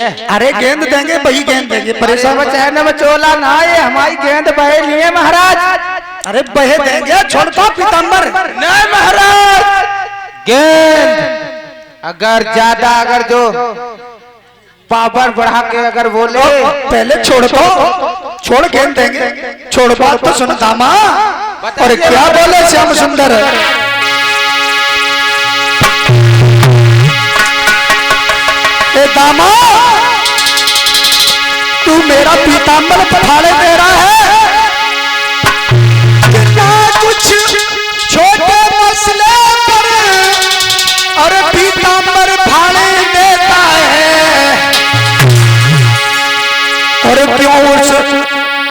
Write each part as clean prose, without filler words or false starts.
अरे गेंद देंगे, वही गेंद देंगे, परेशान चाहे न बचोला ना, ये हमारी गेंद बहे लिए महाराज। अरे बहे देंगे, छोड़ दो पीताम्बर। नहीं महाराज, गेंद अगर ज्यादा अगर जो पावर बढ़ा के अगर बोले पहले छोड़ दो, छोड़ गेंद देंगे, छोड़ बात तो सुन दामा। और क्या बोले श्याम सुंदर, ए दामा तू मेरा पीताम्बर फाड़े दे रहा है, बिना कुछ छोटे मसले पर और पीताम्बर फाड़े देता है। और क्यों उस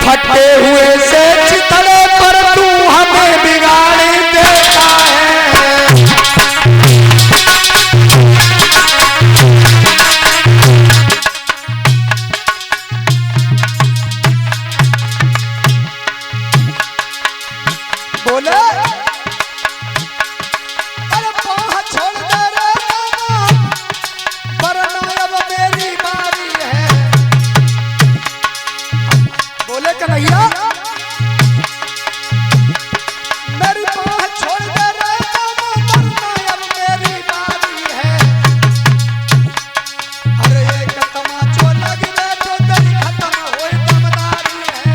फटे हुए से चितले पर तू हमें बिगाड़ देता है। बोले अरे बाह छोड़ दे रे मामा, वरना अब मेरी बारी है। बोले कन्हैया मेरी बाह छोड़ दे रे मामा, वरना अब मेरी बारी है। अरे एक तमाचो लग गए तो तेरी खत्म होई दमदारी है।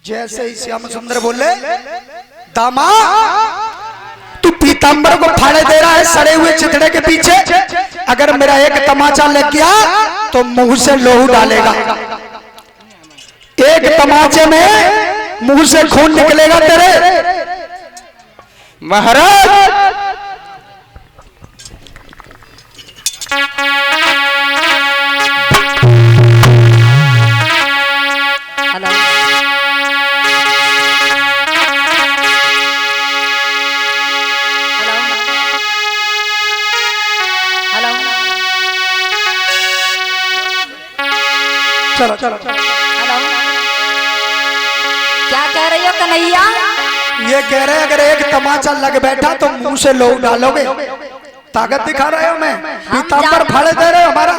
जैसे ही श्याम सुंदर बोले, दामा तू पीताम्बर को फाड़े दे रहा है सड़े हुए चितड़े के पीछे, अगर मेरा एक तमाचा लग गया तो मुंह से लोहू डालेगा। एक तमाचे में मुंह से खून निकलेगा तेरे। महाराज चलो चलो चलो। हेलो, क्या कह रही हो कन्हैया? ये कह रहे हैं अगर एक तमाचा लग बैठा तो मुंह से लोहू डालोगे, ताकत दिखा रहे हो। मैं पीताम्बर फाड़े दे रहे हो हमारा।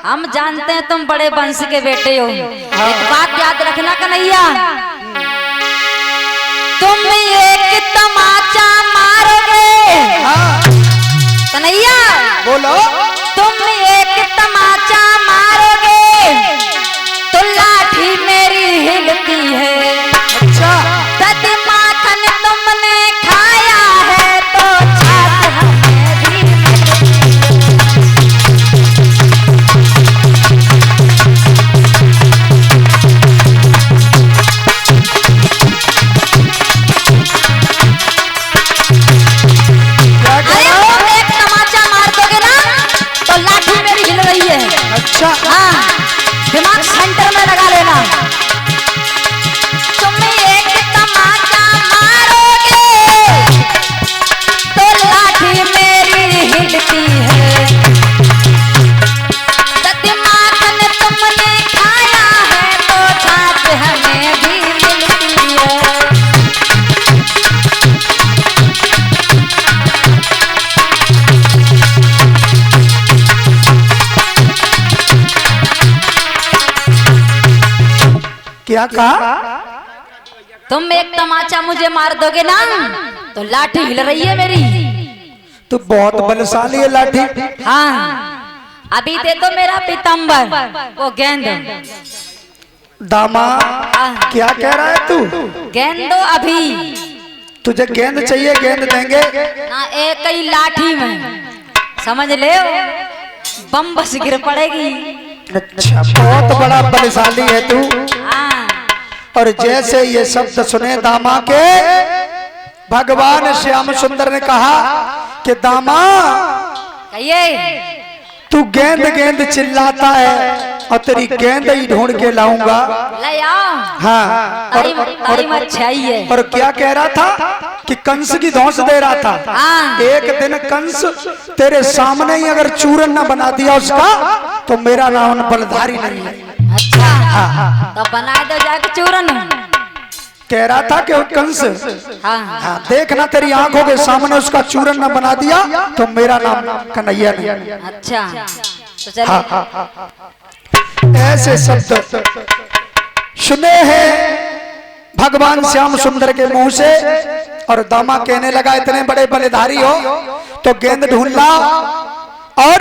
हम जानते हैं तुम बड़े वंश के बेटे हो। एक बात याद रखना कन्हैया, तुम एक तमाचा मारोगे। हाँ कन्हैया बोलो। तुम एक तमाचा मारोगे तो लाठी मेरी हिलती है। अच्छा दद माखन तुमने खाया है तो छाछ हमें भी अरे तुम एक तमाचा मार दोगे ना तो लाठी मेरी हिल रही है। अच्छा हाँ, दिमाग सेंटर में लगा लेना। तुम एक तमाचा मारोगे तो लाठी मेरी हिलती है। दद माखन तुमने खाया है तो छाछ हमें भी मिलती है। क्या कहा? तुम एक तमाचा मुझे मार दोगे ना तो लाठी हिल रही है मेरी। तू बहुत बलशाली है लाठी। हाँ, अभी दे दो मेरा पीताम्बर, वो गेंद। दामा क्या कह रहा है तू? गेंद दो अभी। तुझे गेंद चाहिए, गेंद देंगे। ना एक ही लाठी में समझ ले बम बस गिर पड़ेगी। अच्छा बहुत बड़ा बलशाली है तू। हाँ, और जैसे ये शब्द सुने दामा के, भगवान श्याम सुंदर ने कहा कि दामा कहिए। तू गेंद गेंद चिल्लाता है और तेरी गेंद ही ढूंढ के लाऊंगा। ले आओ। हाँ टाइम अच्छा ही है। और क्या कह रहा था कि कंस की धौंस दे रहा था। हाँ। एक दिन कंस तेरे सामने ही अगर चूरन न बना दिया उसका तो मेरा नाम बलधारी नहीं है। अच्छा, तो बना दो जाके चूरन। कह रहा था कि वो कंस हाँ हाँ देखना तेरी आंखों के सामने उसका चूरन न बना दिया तो मेरा नाम कन्हैया नहीं। अच्छा तो चलिए हाँ, हाँ, हाँ। ऐसे शब्द सुने हैं भगवान श्याम सुंदर के मुंह से। और दामा कहने लगा इतने बड़े बलिधारी हो तो गेंद ढूंढ ला। और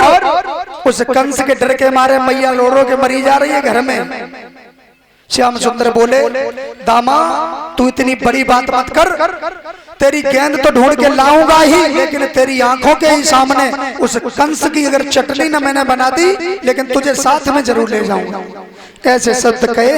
उस कंस के डर के मारे मैया लोड़ो के मरी जा रही है घर में। श्याम सुंदर बोले दामा तू इतनी बड़ी बात मत कर, तेरी गेंद तो ढूंढ के लाऊंगा ही, लेकिन तेरी आंखों के ही सामने उस कंस की अगर चटनी न मैंने बना दी लेकिन तुझे साथ में जरूर ले जाऊंगा। ऐसे शब्द कहे